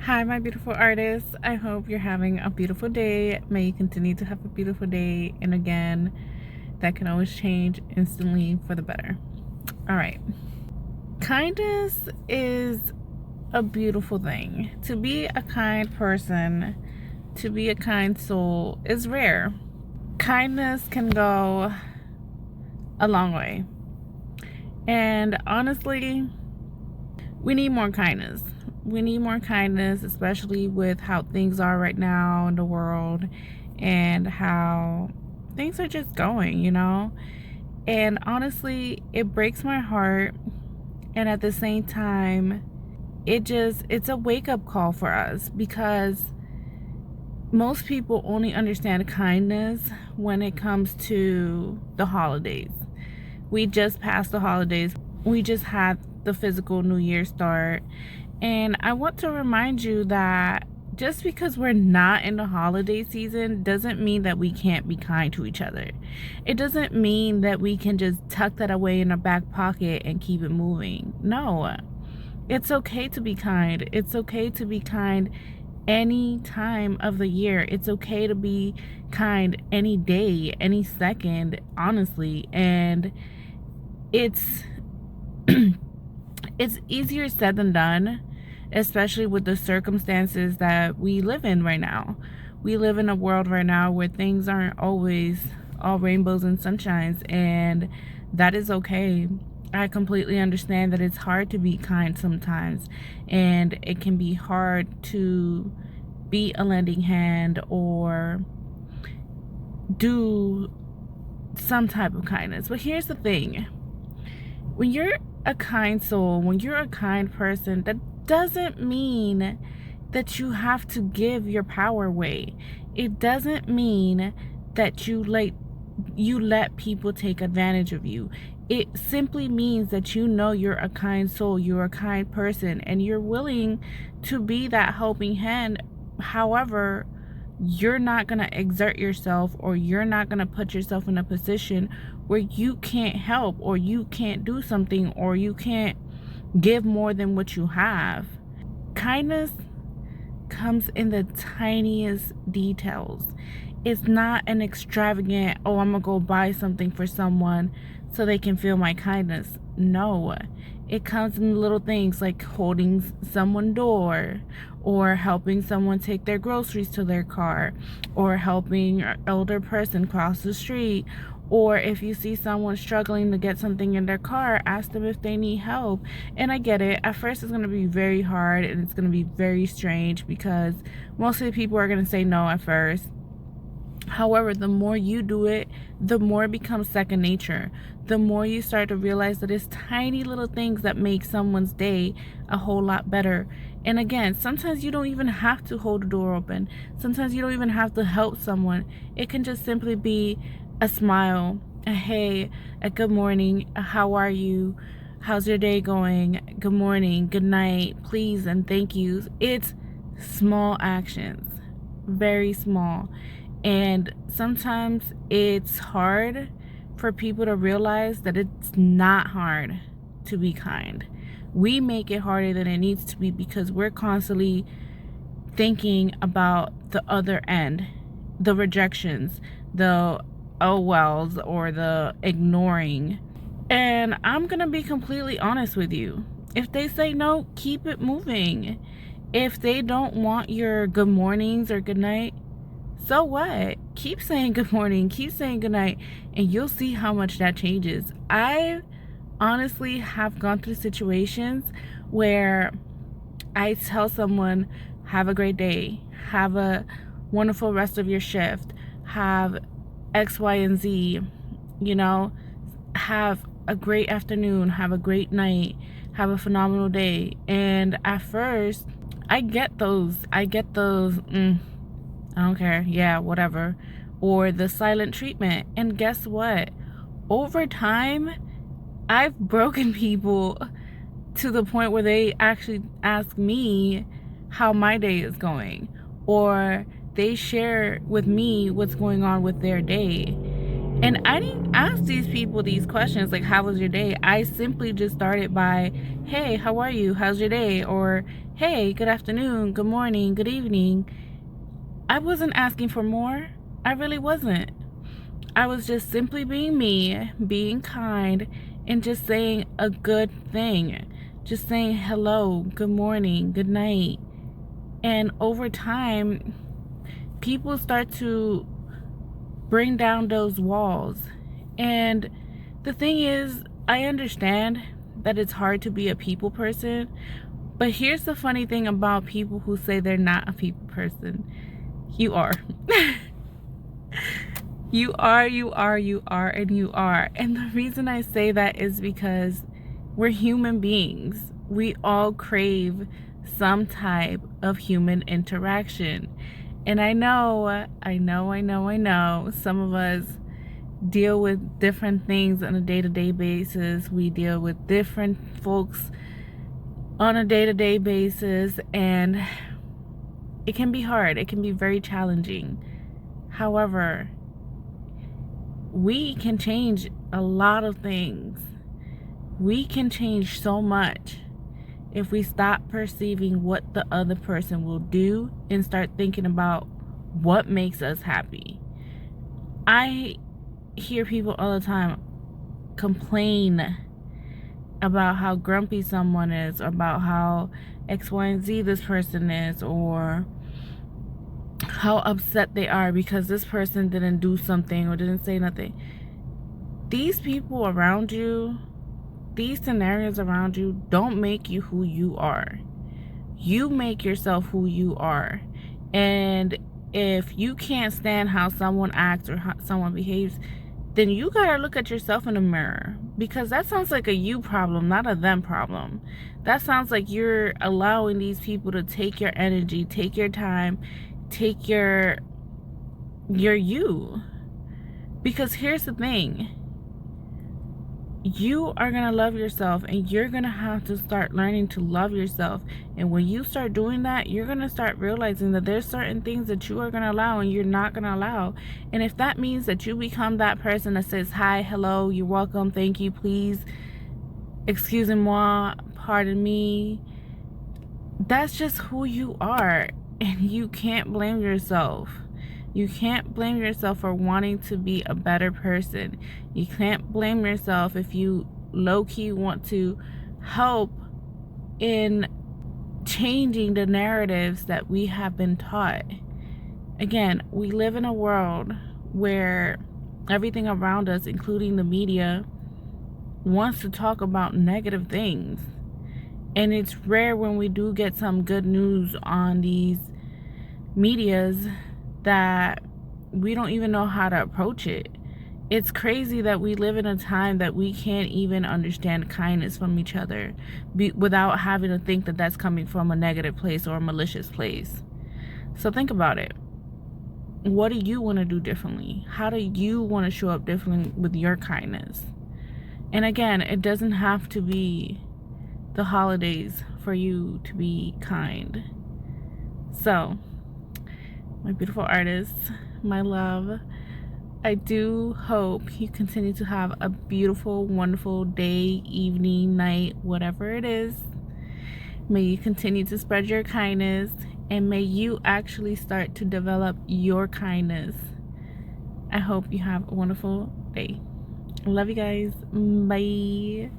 Hi, my beautiful artists. I hope you're having a beautiful day. May you continue to have a beautiful day. And again, that can always change instantly for the better. All right. Kindness is a beautiful thing. To be a kind person, to be a kind soul is rare. Kindness can go a long way. And honestly, we need more kindness. We need more kindness, especially with how things are right now in the world and how things are just going. And honestly, it breaks my heart. And at the same time, it's a wake up call for us because most people only understand kindness when it comes to the holidays. We just passed the holidays. We just had the physical New Year start. And I want to remind you that just because we're not in the holiday season doesn't mean that we can't be kind to each other. It doesn't mean that we can just tuck that away in our back pocket and keep it moving. No, it's okay to be kind. It's okay to be kind any time of the year. It's okay to be kind any day, any second, honestly. And it's it's easier said than done, especially with the circumstances that we live in right now. We live in a world right now where things aren't always all rainbows and sunshines, and that is okay. I completely understand that it's hard to be kind sometimes, and it can be hard to be a lending hand or do some type of kindness. But here's the thing: when you're a kind soul, when you're a kind person, that doesn't mean that you have to give your power away. It doesn't mean that you let people take advantage of you. It simply means that you know you're a kind soul, you're a kind person, and you're willing to be that helping hand. However, you're not going to exert yourself, or you're not going to put yourself in a position where you can't help, or you can't do something, or you can't give more than what you have. Kindness comes in the tiniest details. It's not an extravagant, oh, I'm gonna go buy something for someone so they can feel my kindness. No, it comes in little things like holding someone's door, or helping someone take their groceries to their car, or helping an elder person cross the street. Or if you see someone struggling to get something in their car, ask them if they need help. And I get it. At first, it's going to be very hard and it's going to be very strange because most of the people are going to say no at first. However, the more you do it, the more it becomes second nature. The more you start to realize that it's tiny little things that make someone's day a whole lot better. And again, sometimes you don't even have to hold the door open. Sometimes you don't even have to help someone. It can just simply be a smile, a hey, a good morning, a how are you, how's your day going, good morning, good night, please and thank yous. It's small actions, very small. And sometimes it's hard for people to realize that it's not hard to be kind. We make it harder than it needs to be because we're constantly thinking about the other end, the rejections, the oh wells, or the ignoring. And I'm going to be completely honest with you. If they say no, keep it moving. If they don't want your good mornings or good night, so what? Keep saying good morning, keep saying good night, and you'll see how much that changes. I honestly have gone through situations where I tell someone, have a great day, have a wonderful rest of your shift, have X, Y, and Z, you know, have a great afternoon, have a great night, have a phenomenal day. And at first, I get those, I don't care, yeah, whatever, or the silent treatment. And guess what? Over time, I've broken people to the point where they actually ask me how my day is going, or they share with me what's going on with their day. And I didn't ask these people these questions like, how was your day? I simply just started by, hey, how are you? How's your day? Or, hey, good afternoon, good morning, good evening. I wasn't asking for more. I really wasn't. I was just simply being me, being kind, and just saying a good thing. Just saying hello, good morning, good night. And over time, people start to bring down those walls. And the thing is, I understand that it's hard to be a people person, but here's the funny thing about people who say they're not a people person. You are. You are, and you are. And the reason I say that is because we're human beings. We all crave some type of human interaction. And I know, some of us deal with different things on a day-to-day basis. We deal with different folks on a day-to-day basis, and it can be hard. It can be very challenging. However, we can change a lot of things. We can change so much if we stop perceiving what the other person will do and start thinking about what makes us happy. I hear people all the time complain about how grumpy someone is, or about how X, Y, and Z this person is, or how upset they are because this person didn't do something or didn't say nothing. These people around you, these scenarios around you, don't make you who you are. You make yourself who you are. And if you can't stand how someone acts or how someone behaves, then you gotta look at yourself in the mirror, because that sounds like a you problem, not a them problem. That sounds like you're allowing these people to take your energy, take your time, take your you. Because here's the thing, you are gonna love yourself, and you're gonna have to start learning to love yourself. And when you start doing that, you're gonna start realizing that there's certain things that you are gonna allow and you're not gonna allow. And if that means that you become that person that says hi, hello, you're welcome, thank you, please, excusez-moi, pardon me, that's just who you are. And you can't blame yourself. You can't blame yourself for wanting to be a better person. You can't blame yourself if you low-key want to help in changing the narratives that we have been taught. Again, we live in a world where everything around us, including the media, wants to talk about negative things. And it's rare when we do get some good news on these medias that we don't even know how to approach it. It's crazy that we live in a time that we can't even understand kindness from each other without having to think that that's coming from a negative place or a malicious place. So think about it. What do you want to do differently? How do you want to show up differently with your kindness? And again, it doesn't have to be the holidays for you to be kind. So, my beautiful artists, my love, I do hope you continue to have a beautiful, wonderful day, evening, night, whatever it is. May you continue to spread your kindness, and may you actually start to develop your kindness. I hope you have a wonderful day. Love you guys. Bye.